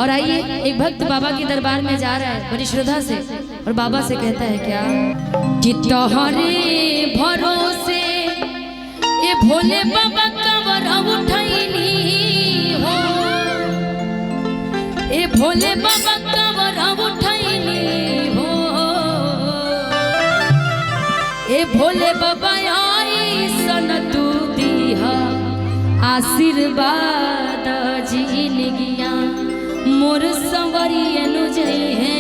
और आइए एक भक्त बाबा के दरबार में जा रहा है बड़ी श्रद्धा से और बाबा से कहता है क्या कि तोहरे भरोसे ये भोले बाबा कवर उठैनी हो, ए भोले बाबा कवर उठैनी हो, ए भोले बाबा आई सन तू दीहा आशीर्वाद जिंदगिया मोर संवरियनु जई है,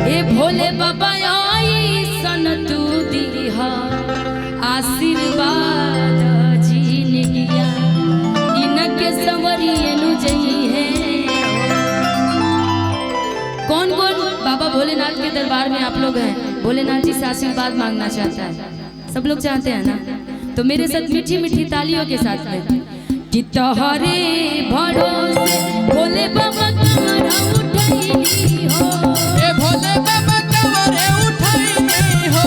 ए भोले बाबा आई सन तू दीहा आशीर्वाद जिंदगिया इनके संवरियनु जई है। कौन कौन बाबा भोलेनाथ के दरबार में आप लोग हैं, भोलेनाथ जी से आशीर्वाद मांगना चाहता है? सब लोग चाहते हैं ना? तो मेरे साथ मीठी मीठी तालियों के साथ में कि तोहरे भरोसे भोले बाबा कमरा उठैनी हो, ए भोले बाबा कमरे उठैनी हो,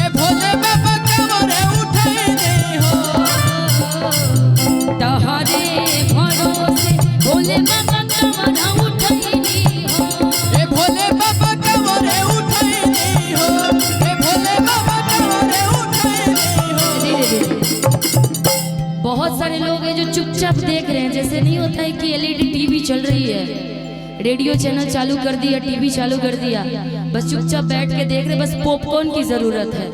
ए भोले बाबा कमरे उठैनी हो, तोहरे भरोसे भोले बाबा कमरा उठैनी हो, ए भोले बाबा कमरे उठैनी हो, ए भोले बाबा कमरे उठैनी हो। बहुत सारे लोग हैं जो चुपचाप देख रहे हैं, जैसे नहीं होता है कि एलईडी टीवी चल रही है, रेडियो चैनल चालू कर दिया, टीवी चालू कर दिया, बस चुपचाप बैठ के देख रहे, बस पॉपकॉर्न की जरूरत है।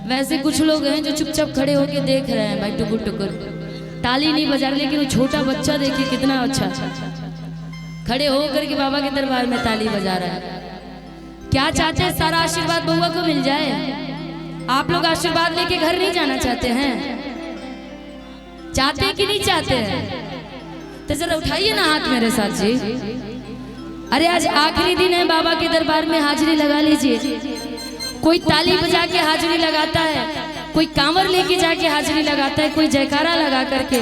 वैसे कुछ लोग हैं जो चुपचाप खड़े होके देख रहे हैं भाई, टुकुर टुकुर, ताली नहीं बजा रहे, लेकिन वो छोटा बच्चा देखिए कितना अच्छा खड़े होकर के बाबा के दरबार में ताली बजा रहा है। क्या चाहते हैं? सारा आशीर्वाद बउआ को मिल जाए। आप लोग आशीर्वाद लेके घर नहीं जाना चाहते हैं? चाहते कि नहीं चाहते हैं? तो जरा उठाइए ना हाथ मेरे साथ जी। अरे आज आखिरी दिन है, बाबा के दरबार में हाजिरी लगा लीजिए। कोई ताली बजा के हाजिरी लगाता है, कोई कांवर लेके जाके हाजिरी लगाता है, कोई जयकारा लगा करके,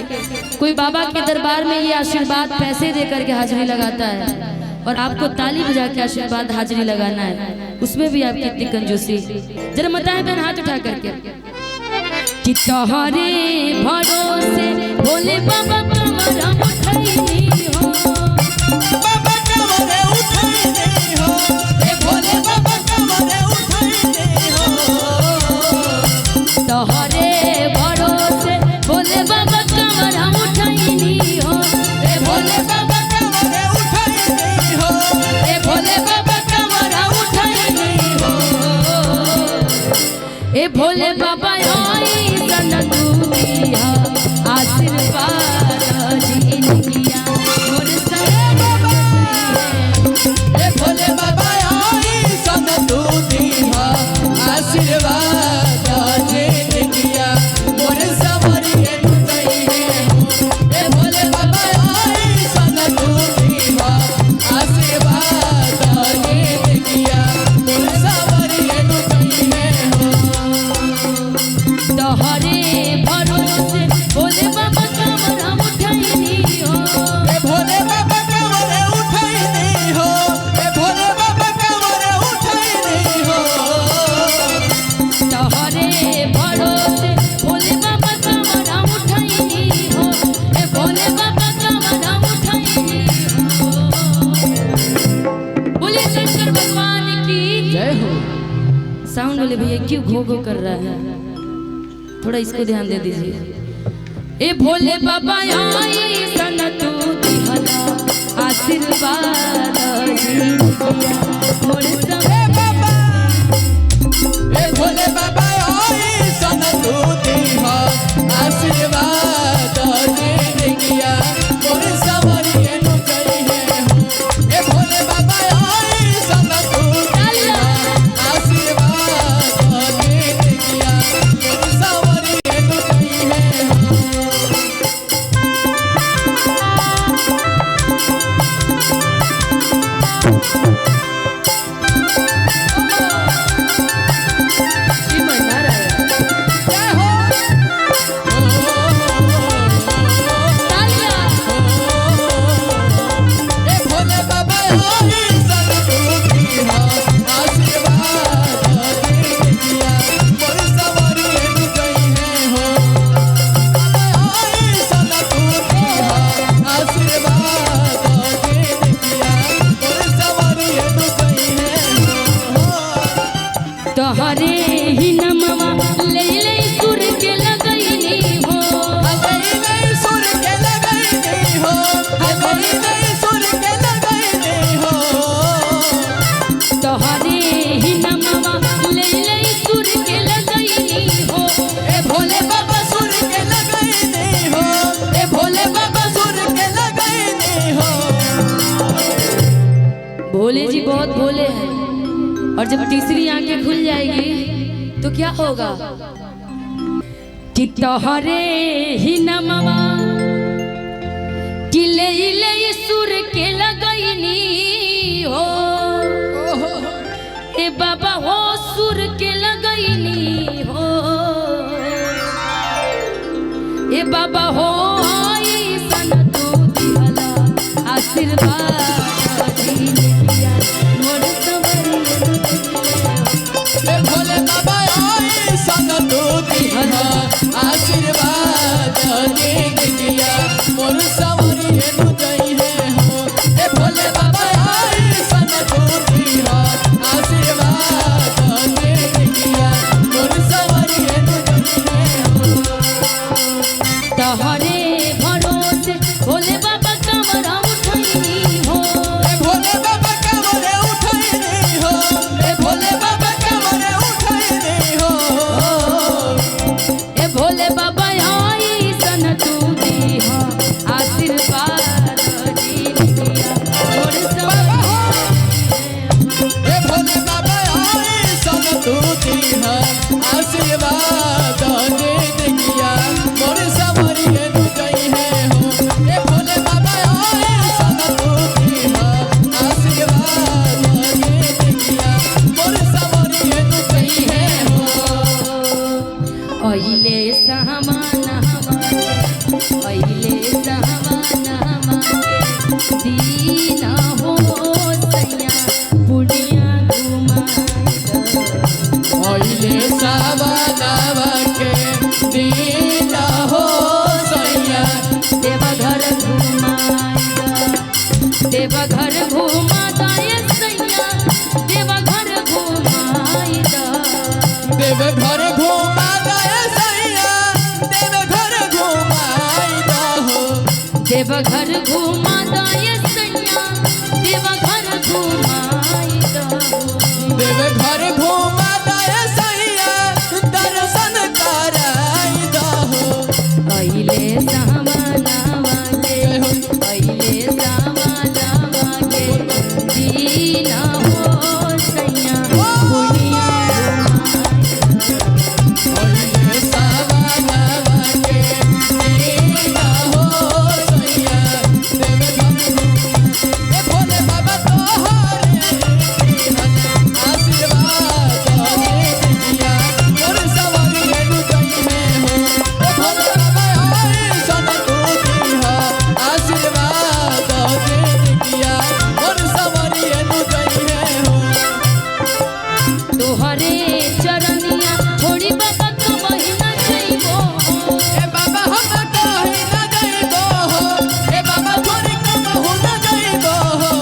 कोई बाबा के दरबार में ये आशीर्वाद पैसे दे करके हाजिरी लगाता है, और आपको ताली बजा के आशीर्वाद हाजिरी लगाना है, उसमें भी आपकी इतनी कंजूसी। जरा बताएं बहन हाथ उठा करके कि तोहरे भरोसे भोले बाबा कमरा उठैनी हो, बाबा कमरे उठैनी हो, ए भोले बाबा कमरे उठैनी हो, तोहरे भरोसे भोले बाबा कमरा उठैनी हो, ए भोले बाबा कमरे उठैनी हो, ए भोले बाबा कमरा उठैनी हो, ए भोले बाबा आई सन तू दीहा आशीर्वाद जिंदगिया मोर संवरियनु ए भोले बाबा आई सन तू दीहा आशीर्वाद जिंदगिया मोर संवरियनु जई है, ए भोले बाबा आई सन तू दीहा आशीर्वाद जिंदगिया मोर संवरियनु जई है। तोहरे भरोसे भोले बाबा कमरा उठैनी हो, ए भोले बाबा कमरे उठैनी हो, ए भोले बाबा कमरे उठैनी हो, तोहरे भरोसे भोले बाबा कमरा उठैनी हो, ए भोले बाबा कमरा उठैनी हो। बोलिए शंकर भगवान की जय हो। साउंड वाले भैया क्यों घो घो कर रहा है, थोड़ा इसको ध्यान दे दीजिए। ए भोले बाबा आई सन तू दिहला आशीर्वाद जिंदगिया मोर संवरियनु ए भोले बाबा आई सन तू दीहा आशीर्वाद जिंदगिया मोर संवरियनु जई है, ए भोले बाबा आई सन तू दीहा आशीर्वाद जिंदगिया मोर संवरियनु जई है। आशीर्वाद बहुत भोले हैं, और जब तीसरी आंखें खुल जाएगी तो क्या होगा कि तोहरे ही नमवा किले इले सुर के लगैनी हो ए बाबा हो सुर के लगैनी हो ए बाबा हो आई सन तू दिहला आशीर्वाद दिया मोर ए भोले बाबा आई सन तू दिहला आशीर्वाद दिया मोर सवारी नु जई है हो ए भोले बाबा आई सन तू दिहला आशीर्वाद दिया मोर सवारी नु जई है हो तोहरे भरोसे भोले बाबा कमरा उठैनी हो ए भोले बाबा कमरे उठैनी हो ए भोले बाबा कमरे उठैनी हो ए भोले बाबा आई सन तू दिहा आशीर्वाद दिया मोर बाबा हो सवारी ए भोले बाबा आई सन तू दिहा आशीर्वाद दिया मोर सवारी नु जई है हो ए भोले बाबा आई सन तू दिहा आशीर्वाद दिया मोर सवारी नु जई है हो ओइले सहमान हमारे ओइले सहमान हमारे दीना हो सैया पुड़िया घुमाएगा ओइले सावनावा के दीना हो सैया देवघर घुमाएगा देवघर घुमाता ये सैया देवघर घुमाएगा देव घर घुमा दे सैया देव घर घुमाई दहो देवघर घुमाता ये सैया देवघर घुमाएगा देव घर घुमा दे सैया दर्शन कराई दहो पहिले सामना वाले पहिले सामना वाले दीना हो सैया पुनिया ओइले सावनावा के दीना हो सैया देव घर ए भोले बाबा तोहरे आशीर्वाद दिया मोर सवारी नु जई है हो ए भोले बाबा आई सन तू दिहा आशीर्वाद दिया मोर सवारी नु जई है हो तोहरे चरनिया छोड़ी बाबा का महीना जइबो ए बाबा हम कहीं न जइबो हो ए बाबा छोरी कहूं न जइबो हो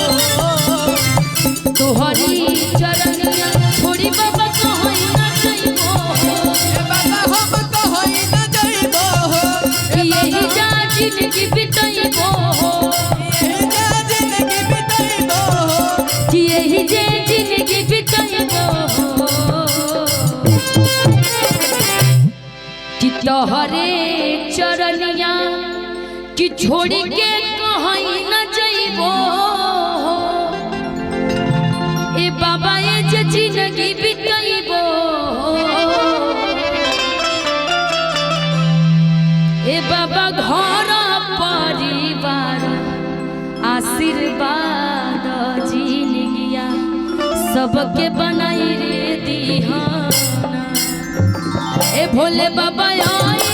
तोहरी चरनिया छोड़ी बाबा का महीना जइबो ए बाबा हम कहीं न जइबो हो ए यही जा जिंदगी बिताइबो यही जा जिंदगी बिताइबो हो कि यही जे जिंदगी बिताइबो कि तोहरे चरनिया कि छोड़ी के कहीं न जइबो ए बाबा ये जे जिंदगी बिताइबो ए बाबा घर परिवार आशीर्वाद जिंदगिया सबके बनाई रे दीहाना ए भोले बाबा आई